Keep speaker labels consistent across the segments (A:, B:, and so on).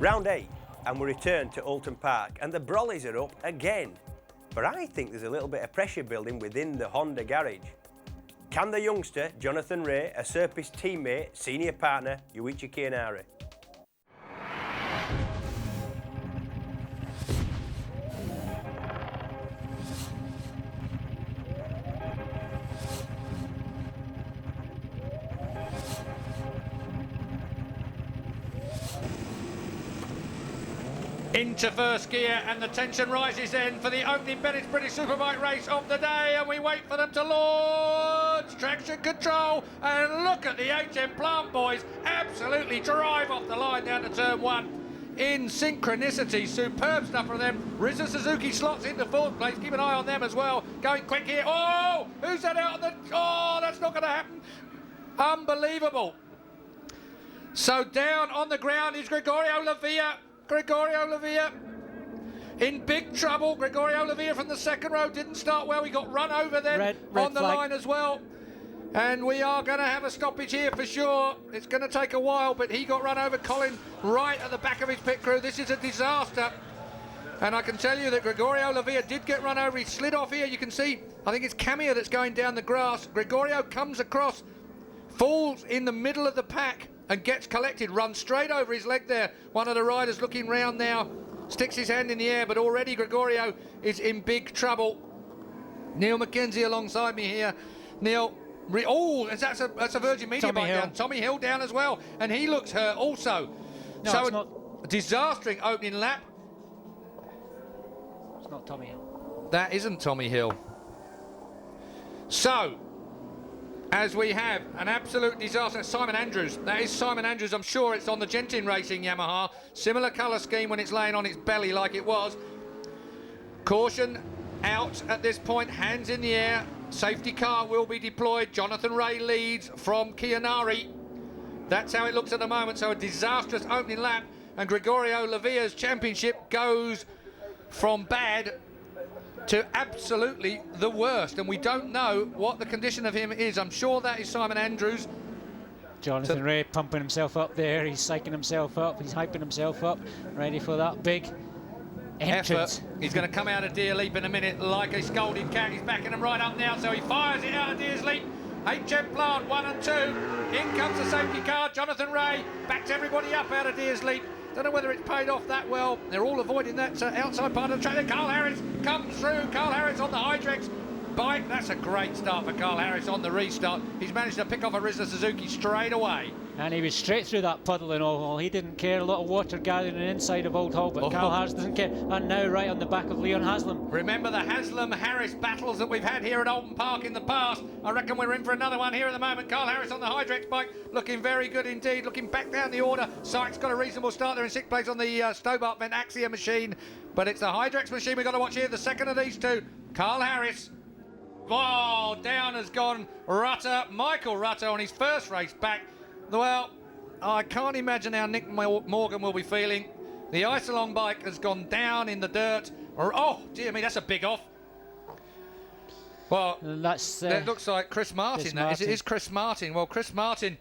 A: Round 8, and we return to Oulton Park, and the Brollies are up again. But I think there's a little bit of pressure building within the Honda garage. Can the youngster, Jonathan Ray, usurp his teammate, senior partner, Yuichi Kianari?
B: Into first gear, and the tension rises then for the opening Bennett's British Superbike race of the day, and we wait for them to launch traction control, and look at the HM Plant boys absolutely drive off the line down to turn 1 in synchronicity. Superb stuff from them. Rizza Suzuki slots into 4th place. Keep an eye on them as well. Going quick here. Oh, who's that out of the... Oh, that's not going to happen. Unbelievable. So down on the ground is Gregorio Lavia. Gregorio Lavia in big trouble. Gregorio Lavia from the second row didn't start well. He got run over then
C: red
B: on the
C: flag.
B: line as well. And we are going to have a stoppage here for sure. It's going to take a while, but he got run over. Colin right at the back of his pit crew. This is a disaster. And I can tell you that Gregorio Lavia did get run over. He slid off here. You can see, I think it's Camilla that's going down the grass. Gregorio comes across, falls in the middle of the pack, and gets collected, runs straight over his leg there. One of the riders looking round now, sticks his hand in the air, but already Gregorio is in big trouble. Neil McKenzie alongside me here. Neil, oh, that's a Virgin Media bike down. Tommy Hill down as well, and he looks hurt also.
C: No,
B: so
C: it's not.
B: Disastering opening lap.
C: It's not Tommy Hill.
B: That isn't Tommy Hill. So, as we have an absolute disaster, Simon Andrews. That is Simon Andrews. I'm sure it's on the Gentin Racing Yamaha. Similar colour scheme when it's laying on its belly like it was. Caution out at this point, hands in the air. Safety car will be deployed. Jonathan Ray leads from Kianari. That's how it looks at the moment. So a disastrous opening lap, and Gregorio Lavia's championship goes from bad to absolutely the worst, and we don't know what the condition of him is. I'm sure that is Simon Andrews.
C: Jonathan Ray pumping himself up there. He's psyching himself up. He's hyping himself up, ready for that big entrance.
B: Effort. He's going to come out of Deer Leap in a minute like a scolded cat. He's backing him right up now, so he fires it out of Deer's Leap. HM Plant 1 and 2. In comes the safety car. Jonathan Ray backs everybody up out of Deer's Leap. Don't know whether it's paid off that well. They're all avoiding that outside part of the track. Then Carl Harris comes through. Carl Harris on the Hydrex bike. That's a great start for Carl Harris on the restart. He's managed to pick off a Rizza Suzuki straight away.
C: And he was straight through that puddle in Old Hall. He didn't care. A lot of water gathering inside of Old Hall, but Carl Harris doesn't care. And now right on the back of Leon Haslam.
B: Remember the Haslam-Harris battles that we've had here at Oulton Park in the past. I reckon we're in for another one here at the moment. Carl Harris on the Hydrex bike, looking very good indeed. Looking back down the order. Sykes got a reasonable start there in 6th place on the Stobart Vent Axia machine. But it's the Hydrex machine we've got to watch here. The second of these two, Carl Harris. Oh, down has gone Rutter. Michael Rutter on his first race back. Well, I can't imagine how Nick Morgan will be feeling. The Isilong bike has gone down in the dirt. Oh, dear me, that's a big off. Well, that looks like Chris Martin. It is Chris Martin. Well, Chris Martin,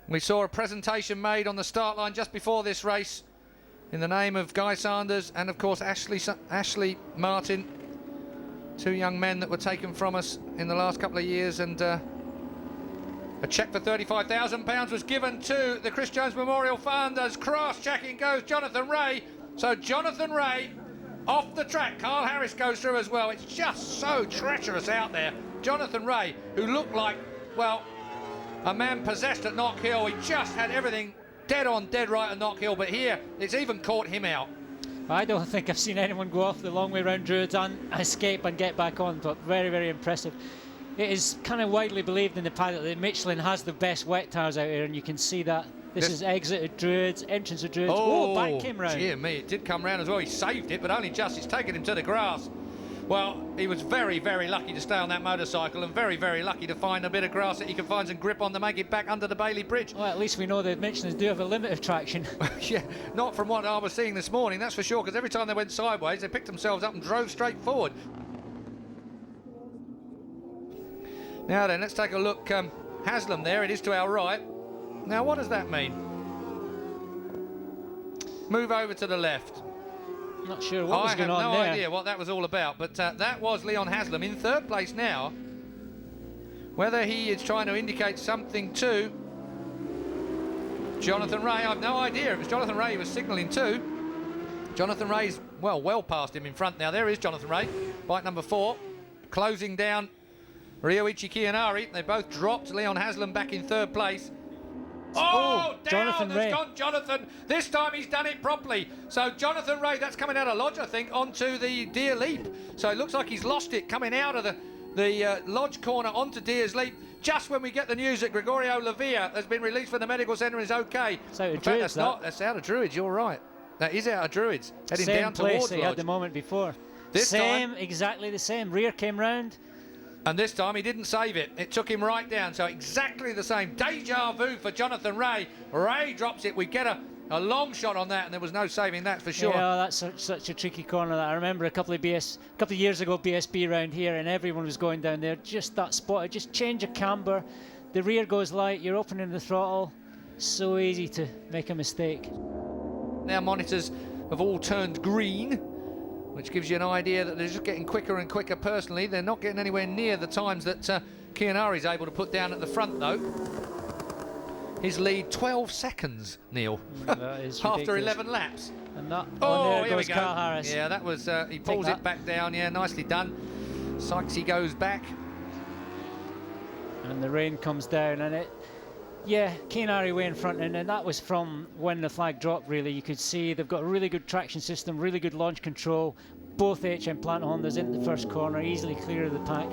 B: we saw a presentation made on the start line just before this race in the name of Guy Sanders and, of course, Ashley Martin. Two young men that were taken from us in the last couple of years, and a cheque for £35,000 was given to the Chris Jones Memorial Fund. As cross-checking goes Jonathan Ray. So Jonathan Ray off the track. Carl Harris goes through as well. It's just so treacherous out there. Jonathan Ray, who looked like, well, a man possessed at Knock Hill. He just had everything dead on, dead right at Knock Hill, but here it's even caught him out.
C: I don't think I've seen anyone go off the long way round Druids and escape and get back on, but very, very impressive. It is kind of widely believed in the paddock that Michelin has the best wet tyres out here, and you can see that. This is exit of Druids, entrance of Druids. Oh, back came round.
B: Dear me, it did come round as well. He saved it, but only just. It's taken him to the grass. Well, he was very, very lucky to stay on that motorcycle, and very, very lucky to find a bit of grass that he can find some grip on to make it back under the Bailey Bridge.
C: Well, at least we know that Michelins do have a limit of traction.
B: Yeah, not from what I was seeing this morning, that's for sure, because every time they went sideways, they picked themselves up and drove straight forward. Now then, let's take a look. Haslam there, it is to our right. Now, what does that mean? move over to the left.
C: Not sure what was going on there.
B: I have no idea what that was all about, but that was Leon Haslam in third place now. Whether he is trying to indicate something to Jonathan Ray, I've no idea. It was Jonathan Ray he was signalling to. Jonathan Ray's, well past him in front now. There is Jonathan Ray, bike number 4, closing down Ryoichi Kiyanari. They both dropped Leon Haslam back in third place. Oh, down has gone Jonathan. This time he's done it properly. So Jonathan Ray, that's coming out of Lodge, I think, onto the Deer Leap. So it looks like he's lost it coming out of the Lodge corner onto Deer's Leap. Just when we get the news that Gregorio Lavia has been released from the medical centre is okay.
C: It's out of Druids,
B: that's out of Druids, you're right. That is out of Druids, heading
C: same
B: down
C: place
B: towards
C: he
B: Lodge.
C: had the moment before.
B: This time,
C: exactly the same. Rear came round.
B: And this time he didn't save it. It took him right down. So exactly the same. Deja vu for Jonathan Ray. Ray drops it. We get a long shot on that, and there was no saving that for sure.
C: Yeah, that's such a tricky corner. That I remember a couple of years ago, BSB round here, and everyone was going down there. Just that spot. Just change a camber. The rear goes light. You're opening the throttle. So easy to make a mistake.
B: Now monitors have all turned green, which gives you an idea that they're just getting quicker and quicker. Personally, they're not getting anywhere near the times that Kiyanari's able to put down at the front, though. His lead 12 seconds, Neil,
C: that is
B: after
C: ridiculous.
B: 11 laps.
C: And that,
B: there
C: goes
B: we go.
C: Carl Harris.
B: Yeah, that was, he pulls it back down. Yeah, nicely done. Sykesy goes back.
C: And the rain comes down, and Kiyanari way in front, and that was from when the flag dropped, really. You could see they've got a really good traction system, really good launch control. Both HM Plant Hondas into the first corner, easily clear of the pack.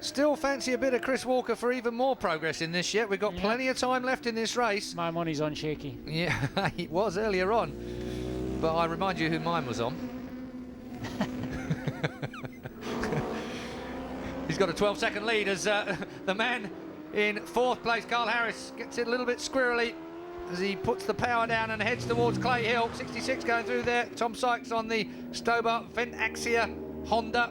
B: Still fancy a bit of Chris Walker for even more progress in this yet. We've got plenty of time left in this race.
C: My money's on Shaky.
B: Yeah, it was earlier on. But I remind you who mine was on. He's got a 12-second lead as the man in fourth place, Carl Harris, gets it a little bit squirrely as he puts the power down and heads towards Clay Hill. 66 going through there. Tom Sykes on the Stobart Ventaxia Honda.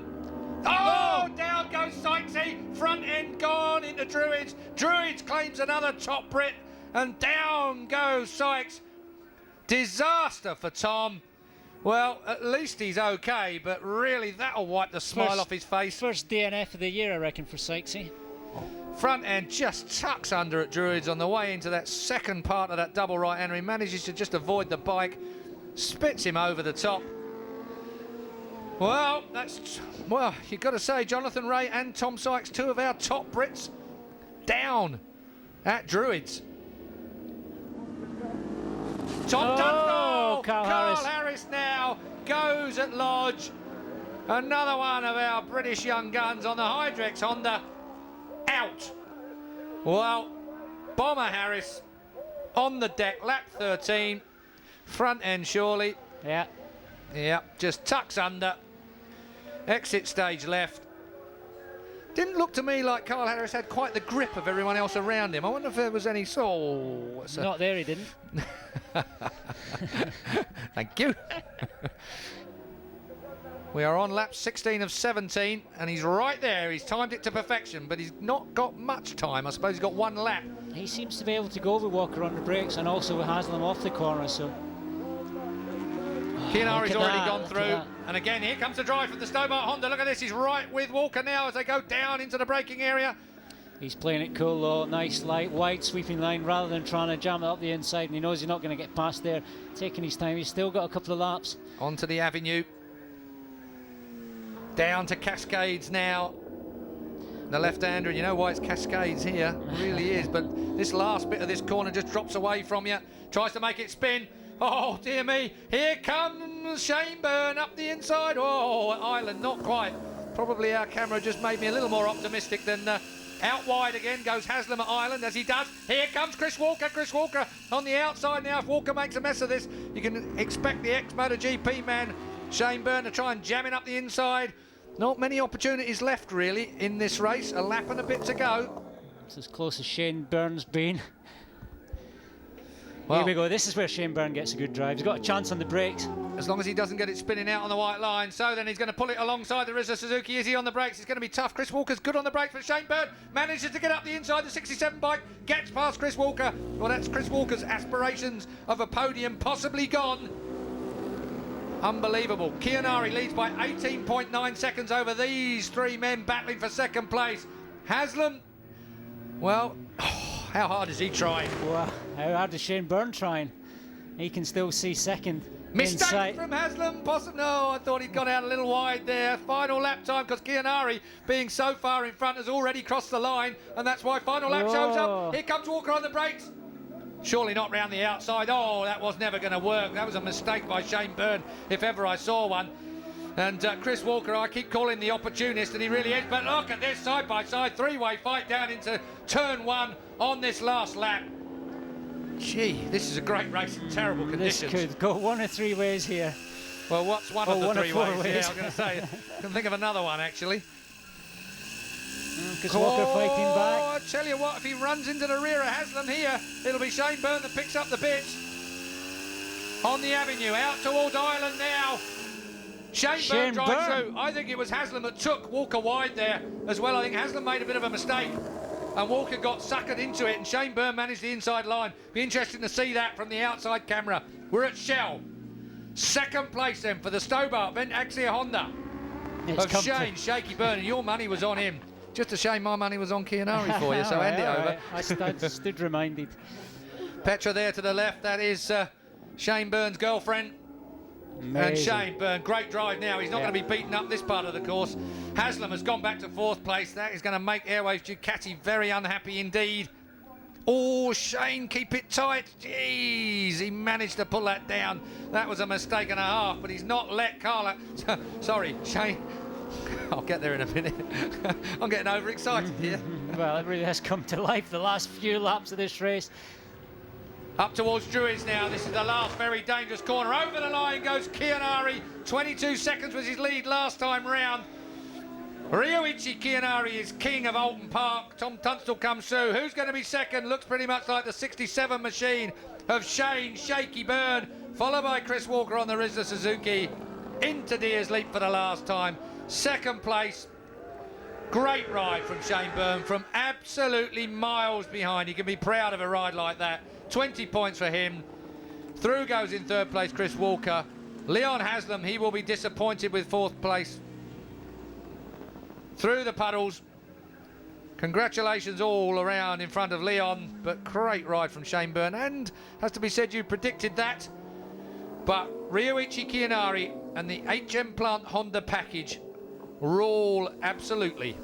B: Oh, down goes Sykesy. Front end gone into Druids. Druids claims another top Brit, and down goes Sykes. Disaster for Tom. Well, at least he's okay, but really that'll wipe the smile off his face.
C: First DNF of the year, I reckon, for Sykesy.
B: Front end just tucks under at Druids on the way into that second part of that double right hander. He manages to just avoid the bike, spits him over the top. Well, you've got to say, Jonathan Ray and Tom Sykes, two of our top Brits, down at Druids. Carl Harris now goes at Lodge. Another one of our British young guns on the Hydrex Honda. Out. Well, Bomber Harris on the deck, lap 13. Front end surely.
C: Yeah.
B: Yeah, just tucks under. Exit stage left. Didn't look to me like Carl Harris had quite the grip of everyone else around him. I wonder if there was any
C: Not there, he didn't.
B: Thank you. We are on lap 16 of 17, and he's right there. He's timed it to perfection, but he's not got much time. I suppose he's got one lap.
C: He seems to be able to go with Walker on the brakes, and also with Haslam off the corner, so...
B: Kiyanari's already gone through, and again here comes the drive from the Stobart Honda. Look at this, he's right with Walker now as they go down into the braking area.
C: He's playing it cool though, nice light, wide sweeping line rather than trying to jam it up the inside, and he knows he's not going to get past there. Taking his time, he's still got a couple of laps.
B: Onto the avenue. Down to Cascades now. The left-hander, and you know why it's Cascades here, it really is, but this last bit of this corner just drops away from you. Tries to make it spin. Oh, dear me. Here comes Shane Byrne up the inside. Oh, Island, not quite. Probably our camera just made me a little more optimistic than out wide again goes Haslam at Island, as he does. Here comes Chris Walker. Chris Walker on the outside now. If Walker makes a mess of this, you can expect the ex-MotoGP man, Shane Byrne, to try and jam it up the inside. Not many opportunities left, really, in this race. A lap and a bit to go.
C: It's as close as Shane Byrne's been.
B: Well,
C: here we go. This is where Shane Byrne gets a good drive. He's got a chance on the brakes.
B: as long as he doesn't get it spinning out on the white line. So then he's going to pull it alongside the Rizla Suzuki. Is he on the brakes? It's going to be tough. Chris Walker's good on the brakes, but Shane Byrne manages to get up the inside. The 67 bike gets past Chris Walker. Well, that's Chris Walker's aspirations of a podium possibly gone. Unbelievable. Chianari leads by 18.9 seconds over these three men battling for second place. Haslam, well, how hard is he trying?
C: Wow, how hard is Shane Byrne trying? He can still see second.
B: Mistake from Haslam, possibly. No, I thought he'd gone out a little wide there. Final lap time, because Chianari, being so far in front, has already crossed the line, and that's why final lap shows up. Here comes Walker on the brakes. Surely not round the outside. Oh, that was never going to work. That was a mistake by Shane Byrne, if ever I saw one. And Chris Walker, I keep calling the opportunist, and he really is. But look at this side-by-side three-way fight down into turn one on this last lap. Gee, this is a great race in terrible conditions.
C: This could go one of three ways here.
B: Well, what's one of the three ways?
C: ways?
B: Yeah, I was going to say. I can think of another one, actually.
C: Chris Walker fighting back.
B: I tell you what, if he runs into the rear of Haslam here, it'll be Shane Byrne that picks up the bits. On the avenue, out towards Ireland now. Shane Byrne drives through. I think it was Haslam that took Walker wide there as well. I think Haslam made a bit of a mistake, and Walker got suckered into it, and Shane Byrne managed the inside line. Be interesting to see that from the outside camera. We're at Shell. Second place then for the Stobart Vent Axia Honda of Shane Shaky Byrne, and your money was on him. Just a shame my money was on Chianari for you, so hand it over.
C: Right. I stood reminded.
B: Petra there to the left, that is Shane Byrne's girlfriend.
C: Amazing.
B: And Shane Byrne, great drive now. He's not going to be beaten up this part of the course. Haslam has gone back to fourth place. That is going to make Airways Ducati very unhappy indeed. Oh, Shane, keep it tight. Jeez, he managed to pull that down. That was a mistake and a half, but he's not let Carla... Sorry, Shane. I'll get there in a minute. I'm getting overexcited here.
C: Well, it really has come to life the last few laps of this race.
B: Up towards Druids now. This is the last very dangerous corner. Over the line goes Chianari. 22 seconds was his lead last time round. Ryoichi Chianari is king of Oulton Park. Tom Tunstall comes through. Who's going to be second? Looks pretty much like the 67 machine of Shane Shaky Byrne, followed by Chris Walker on the Rizla Suzuki. Into Deers Leap for the last time. Second place. Great ride from Shane Byrne from absolutely miles behind. He can be proud of a ride like that. 20 points for him. Through goes in third place Chris Walker. Leon Haslam, he will be disappointed with fourth place. Through the puddles. Congratulations all around in front of Leon, but great ride from Shane Byrne. And has to be said, you predicted that. But Ryoichi Chianari and the HM Plant Honda package rule absolutely.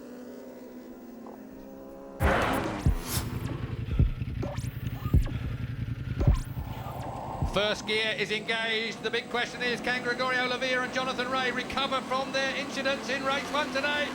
B: First gear is engaged. The big question is, can Gregorio Lavia and Jonathan Ray recover from their incidents in race one today?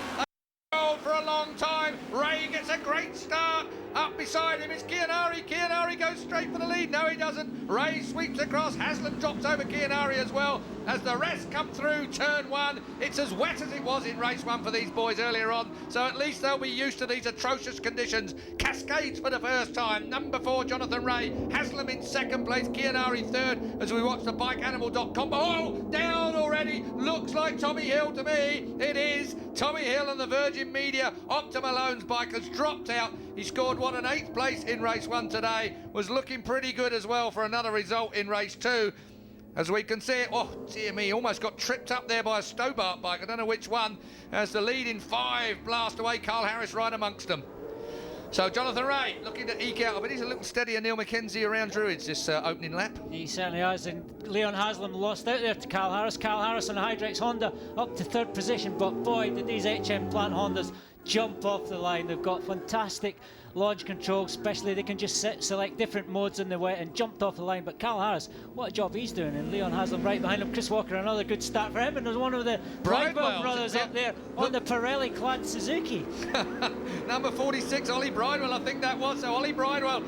B: For a long time. Ray gets a great start. Up beside him is Chianari. Chianari goes straight for the lead. No, he doesn't. Ray sweeps across. Haslam drops over Chianari as well as the rest come through turn one. It's as wet as it was in race one for these boys earlier on, so at least they'll be used to these atrocious conditions. Cascades for the first time. Number 4, Jonathan Ray. Haslam in second place. Chianari third as we watch the bikeanimal.com. Oh, down already. Looks like Tommy Hill to me. It is. Tommy Hill and the Virgin Media Optima Loans bike has dropped out. He scored an 8th place in race 1 today. Was looking pretty good as well for another result in race 2. As we can see, oh dear me, almost got tripped up there by a Stobart bike. I don't know which one. As the lead in 5 blast away, Carl Harris right amongst them. So Jonathan Ray looking to eke out, but he's a little steadier Neil McKenzie around Druids this opening lap.
C: He certainly has, and Leon Haslam lost out there to Carl Harris. Carl Harris on Hydrex Honda up to 3rd position, but boy, did these HM Plant Hondas jump off the line. They've got fantastic launch control, especially they can just select different modes in the wet and jumped off the line. But Carl Harris, what a job he's doing, and Leon Haslam right behind him. Chris Walker, another good start for him, and there's one of the Bridewell brothers up there on the Pirelli clad Suzuki.
B: Number 46, Ollie Bridewell, I think that was. So Ollie Bridewell,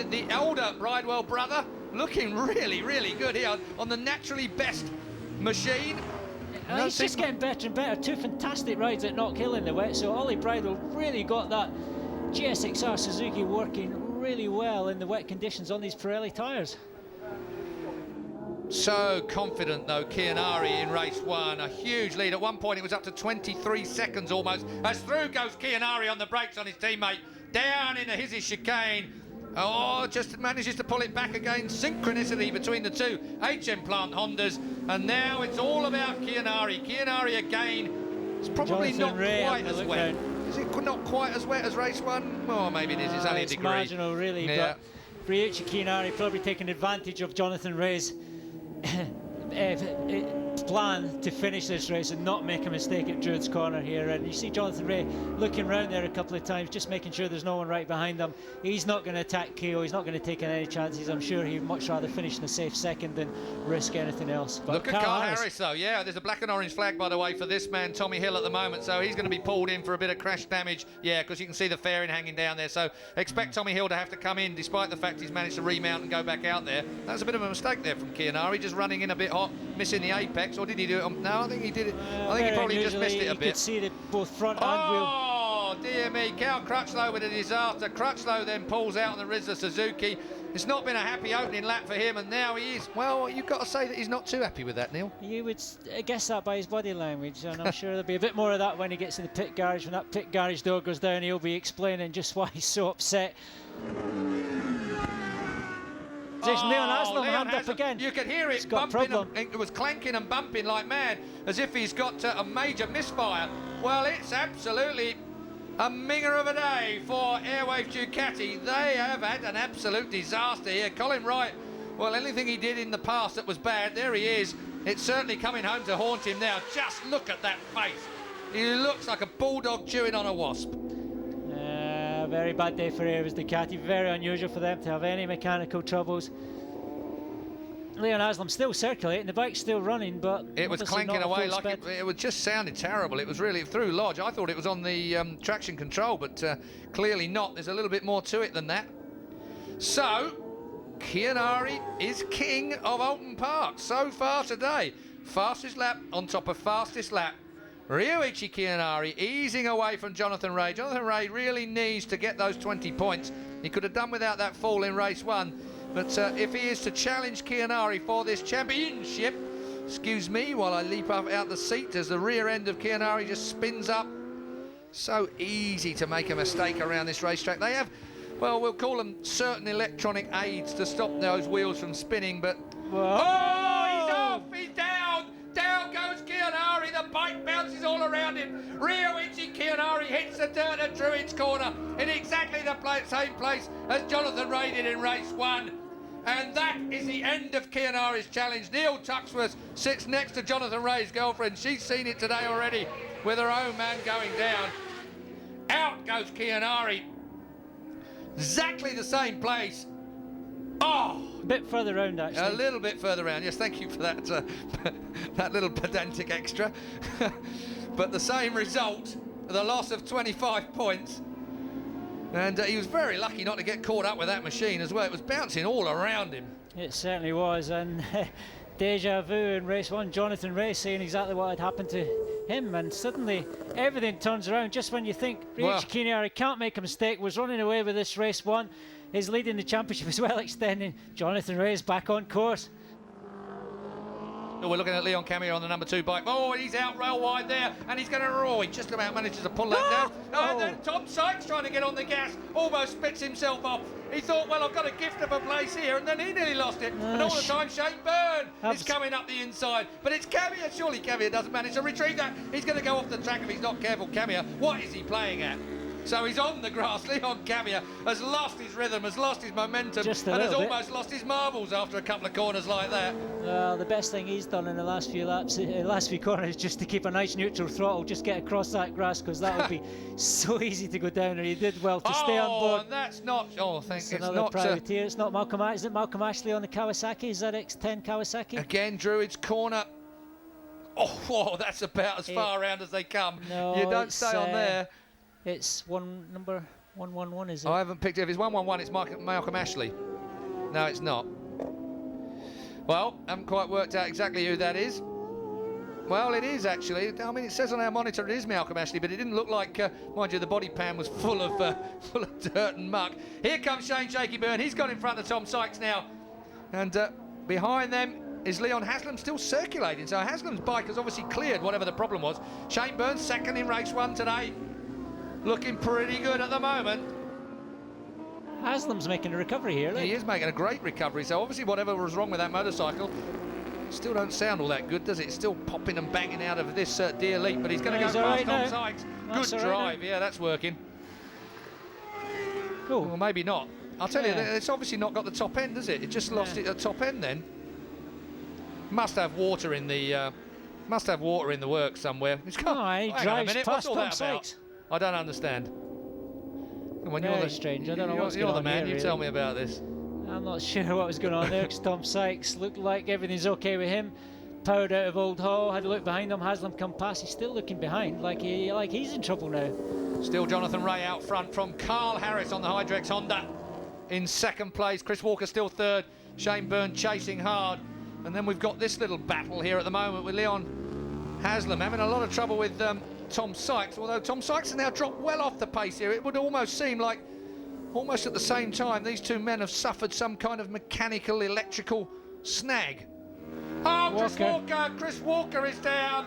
B: the elder Bridewell brother, looking really, really good here on the naturally best machine.
C: He's just getting better and better. 2 fantastic rides at Knockhill in the wet, so Ollie Bridewell really got that GSXR Suzuki working really well in the wet conditions on these Pirelli tyres.
B: So confident though, Chianari in race 1, a huge lead. At one point it was up to 23 seconds almost. As through goes Chianari on the brakes on his teammate, down into his chicane. Oh, just manages to pull it back again. Synchronicity between the two HM Plant Hondas, and now it's all about Chianari. Chianari again. It's probably
C: Jonathan
B: not
C: Ray
B: quite as wet.
C: round.
B: Is it not quite as wet as race 1? Oh, maybe it is. It's only a
C: It's
B: degree.
C: marginal, really.
B: Yeah.
C: But Ryuichi Chianari probably taking advantage of Jonathan Ray's plan to finish this race and not make a mistake at Druid's Corner here. And you see Jonathan Ray looking around there a couple of times, just making sure there's no one right behind him. He's not going to attack Keogh, he's not going to take any chances. I'm sure he'd much rather finish in a safe second than risk anything else. But
B: look at Carl Harris though, yeah, there's a black and orange flag by the way for this man Tommy Hill at the moment, so he's going to be pulled in for a bit of crash damage, yeah, because you can see the fairing hanging down there, so expect Tommy Hill to have to come in despite the fact he's managed to remount and go back out there. That was a bit of a mistake there from Chianari, just running in a bit hot, missing the apex, or did he do it on? No, I think he did it. I think he probably just missed it a bit.
C: You could see the both front and wheel.
B: Oh, dear me, Cal Crutchlow with a disaster. Crutchlow then pulls out on the Rizla Suzuki. It's not been a happy opening lap for him, and now he is. Well, you've got to say that he's not too happy with that, Neil.
C: You would guess that by his body language, and I'm sure there'll be a bit more of that when he gets to the pit garage. When that pit garage door goes down, he'll be explaining just why he's so upset. Leon Haslam hand up again.
B: You could hear it bumping. It was clanking and bumping like mad, as if he's got a major misfire. Well, it's absolutely a minger of a day for Airwave Ducati. They have had an absolute disaster here. Colin Wright, well, anything he did in the past that was bad, there he is. It's certainly coming home to haunt him now. Just look at that face. He looks like a bulldog chewing on a wasp.
C: Very bad day for Airwave Ducati. Very unusual for them to have any mechanical troubles. Leon Haslam still circulating, the bike's still running, but
B: it was clanking away like it was just sounded terrible. It was really through Lodge. I thought it was on the traction control, but clearly not. There's a little bit more to it than that. So Chianari is king of Oulton Park so far today. Fastest lap on top of fastest lap. Ryuichi Chianari easing away from Jonathan Ray. Jonathan Ray really needs to get those 20 points. He could have done without that fall in race 1. But if he is to challenge Chianari for this championship, excuse me while I leap up out the seat as the rear end of Chianari just spins up. So easy to make a mistake around this racetrack. They have, well, we'll call them certain electronic aids to stop those wheels from spinning, but... Whoa. Oh, he's off! He's down! Down goes Chianari, the bike bounces all around him. Ryuichi Chianari hits the dirt at Druid's Corner in exactly the same place as Jonathan Ray did in race 1. And that is the end of Chianari's challenge. Neil Tuxworth sits next to Jonathan Ray's girlfriend. She's seen it today already with her own man going down. Out goes Chianari. Exactly the same place. Oh!
C: A bit further round, actually.
B: A little bit further round, yes, thank you for that, that little pedantic extra. But the same result, the loss of 25 points. And he was very lucky not to get caught up with that machine as well. It was bouncing all around him.
C: It certainly was, and deja vu in race 1. Jonathan Ray saying exactly what had happened to him, and suddenly everything turns around just when you think Ryuichi Chianari can't make a mistake, was running away with this race 1. Is leading the championship as well, extending. Jonathan Ray is back on course.
B: Oh, we're looking at Leon Camier on the number 2 bike. Oh, he's out rail wide there, and he's going to roar. He just about manages to pull that down. And then Tom Sykes trying to get on the gas, almost spits himself off. He thought, well, I've got a gift of a place here, and then he nearly lost it. And all the time, Shane Byrne is coming up the inside. But it's Camier. Surely Camier doesn't manage to retrieve that. He's going to go off the track if he's not careful. Camier, what is he playing at? So he's on the grass. Leon Camier has lost his rhythm, has lost his momentum, and has almost lost his marbles after a couple of corners like that.
C: Well, the best thing he's done in the last few laps, last few corners, is just to keep a nice neutral throttle, just get across that grass, because that would be so easy to go down. And he did well to stay on board.
B: And that's not. Oh, thank you.
C: It's another privateer. It's not Malcolm. Is it Malcolm Ashley on the Kawasaki? ZX10 Kawasaki?
B: Again, Druid's Corner. Oh, whoa, that's about as far around as they come.
C: No,
B: you don't stay on there.
C: It's number 111, is it?
B: I haven't picked it. If it's 111, it's Malcolm Ashley. No, it's not. Well, haven't quite worked out exactly who that is. Well, it is actually. I mean, it says on our monitor it is Malcolm Ashley, but it didn't look like, mind you, the body pan was full of dirt and muck. Here comes Shane Shaky Byrne. He's got in front of Tom Sykes now. And behind them is Leon Haslam still circulating. So Haslam's bike has obviously cleared whatever the problem was. Shane Byrne second in race 1 today. Looking pretty good at the moment.
C: Haslam's making a recovery here. Look.
B: He is making a great recovery. So obviously whatever was wrong with that motorcycle still don't sound all that good, does it? Still popping and banging out of this Deer Leap, but he's going to go past Tom Sykes. Good drive. Yeah, that's working.
C: Oh.
B: Well, maybe not. I'll tell you, it's obviously not got the top end, does it? It just lost it at top end then. Must have water in the works somewhere. It's
C: he drives past Tom Sykes.
B: I don't understand.
C: Very strange. I don't know what's going on.
B: You're the man.
C: Here,
B: you tell me about this.
C: I'm not sure what was going on there, because Tom Sykes looked like everything's okay with him. Powered out of Old Hall, had a look behind him. Haslam come past. He's still looking behind, like he's in trouble now.
B: Still Jonathan Ray out front from Carl Harris on the Hydrex Honda in second place. Chris Walker still third. Shane Byrne chasing hard. And then we've got this little battle here at the moment with Leon Haslam having a lot of trouble with Tom Sykes, although Tom Sykes has now dropped well off the pace here. It would almost seem like almost at the same time these two men have suffered some kind of mechanical, electrical snag. Oh, Chris Walker is down.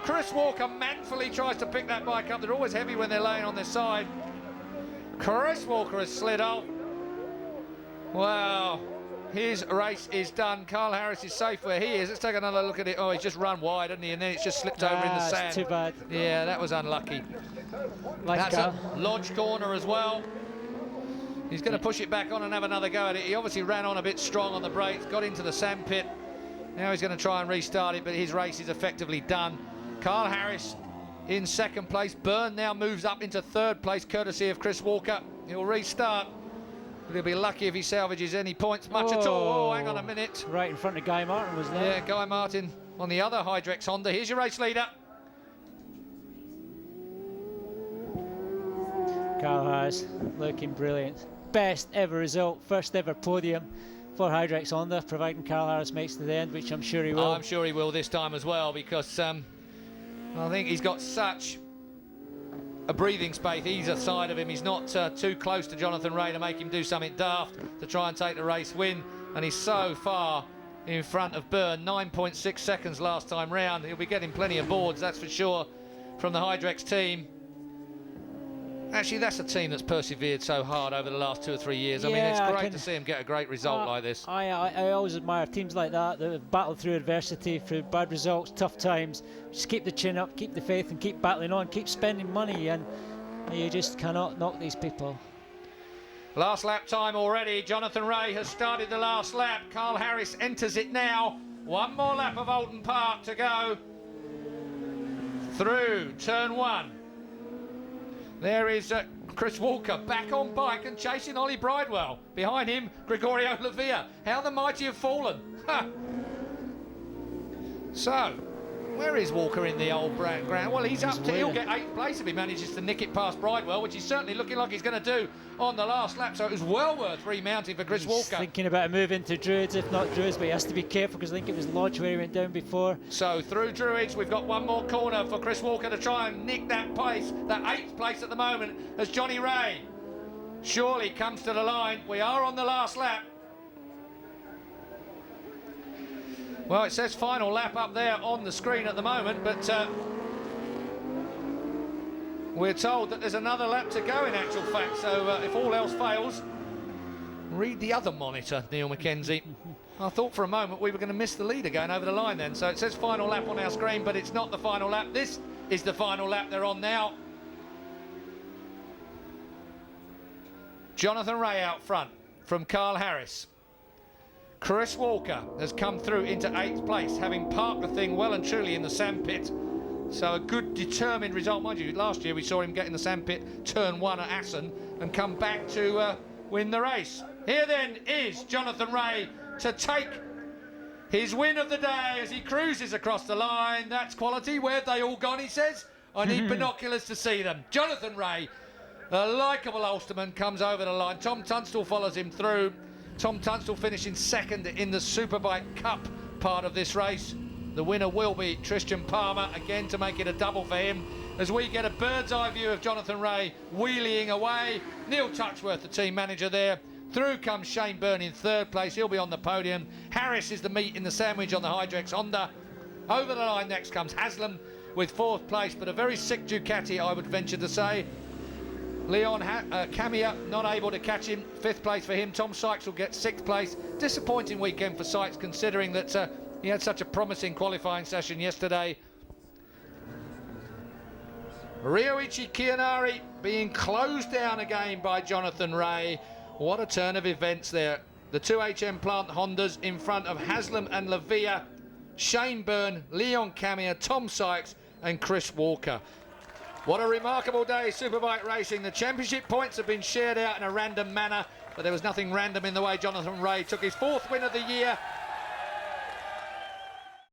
B: Chris Walker manfully tries to pick that bike up. They're always heavy when they're laying on their side. Chris Walker has slid off. Wow. His race is done. Carl Harris is safe where he is. Let's take another look at it. Oh, he's just run wide, hasn't he? And then it's just slipped over in the sand.
C: Too bad.
B: Yeah, that was unlucky.
C: That's
B: a lodge corner as well. He's going to push it back on and have another go at it. He obviously ran on a bit strong on the brakes, got into the sand pit. Now he's going to try and restart it, but his race is effectively done. Carl Harris in second place. Byrne now moves up into third place, courtesy of Chris Walker. He'll restart. He'll be lucky if he salvages any points much at all. Oh, hang on a minute.
C: Right in front of Guy Martin was there.
B: Yeah, Guy Martin on the other Hydrex Honda. Here's your race leader.
C: Carl Harris looking brilliant. Best ever result, first ever podium for Hydrex Honda, providing Carl Harris makes to the end, which I'm sure he will.
B: Oh, I'm sure he will this time as well, because I think he's got such a breathing space either side of him. He's not too close to Jonathan Ray to make him do something daft to try and take the race win, and he's so far in front of Byrne, 9.6 seconds last time round. He'll be getting plenty of boards, that's for sure, from the Hydrex team. Actually, that's a team that's persevered so hard over the last 2 or 3 years. I mean, it's great to see him get a great result like this.
C: I always admire teams like that battle through adversity, through bad results, tough times. Just keep the chin up, keep the faith, and keep battling on, keep spending money, and you just cannot knock these people.
B: Last lap time already. Jonathan Ray has started the last lap. Carl Harris enters it now. One more lap of Oulton Park to go through turn 1. There is Chris Walker back on bike and chasing Ollie Bridewell. Behind him, Gregorio Lavia. How the mighty have fallen. Ha. So, where is Walker in the old ground? Well, he's up to, he'll get 8th place if he manages to nick it past Bridewell, which he's certainly looking like he's going to do on the last lap. So it was well worth remounting for Chris Walker.
C: Thinking about a move into Druids, if not Druids, but he has to be careful because I think it was Lodge where he went down before.
B: So through Druids, we've got one more corner for Chris Walker to try and nick that place, that 8th place at the moment, as Johnny Ray surely comes to the line. We are on the last lap. Well, it says final lap up there on the screen at the moment, but we're told that there's another lap to go in actual fact. So if all else fails, read the other monitor, Neil Mackenzie. I thought for a moment we were going to miss the leader going over the line then. So it says final lap on our screen, but it's not the final lap. This is the final lap they're on now. Jonathan Ray out front from Carl Harris. Chris Walker has come through into 8th place, having parked the thing well and truly in the sandpit. So a good determined result. Mind you, last year we saw him get in the sandpit, turn 1 at Assen, and come back to win the race. Here then is Jonathan Ray to take his win of the day as he cruises across the line. That's quality. Where have they all gone, he says? I need binoculars to see them. Jonathan Ray, a likeable Ulsterman, comes over the line. Tom Tunstall follows him through. Tom Tunstall finishing 2nd in the Superbike Cup part of this race. The winner will be Tristan Palmer, again to make it a double for him, as we get a bird's eye view of Jonathan Ray wheeling away. Neil Touchworth, the team manager there, Through comes Shane Byrne in 3rd place. He'll be on the podium. Harris is the meat in the sandwich on the Hydrex Honda. Over the line next comes Haslam with 4th place, but a very sick Ducati, I would venture to say. Leon Camia not able to catch him. 5th place for him. Tom Sykes will get 6th place. Disappointing weekend for Sykes, considering that he had such a promising qualifying session yesterday. Ryoichi Kiyanari being closed down again by Jonathan Ray. What a turn of events there. The 2HM Plant Hondas in front of Haslam and Lavia, Shane Byrne, Leon Camia, Tom Sykes and Chris Walker. What a remarkable day, Superbike racing. The championship points have been shared out in a random manner, but there was nothing random in the way Jonathan Ray took his 4th win of the year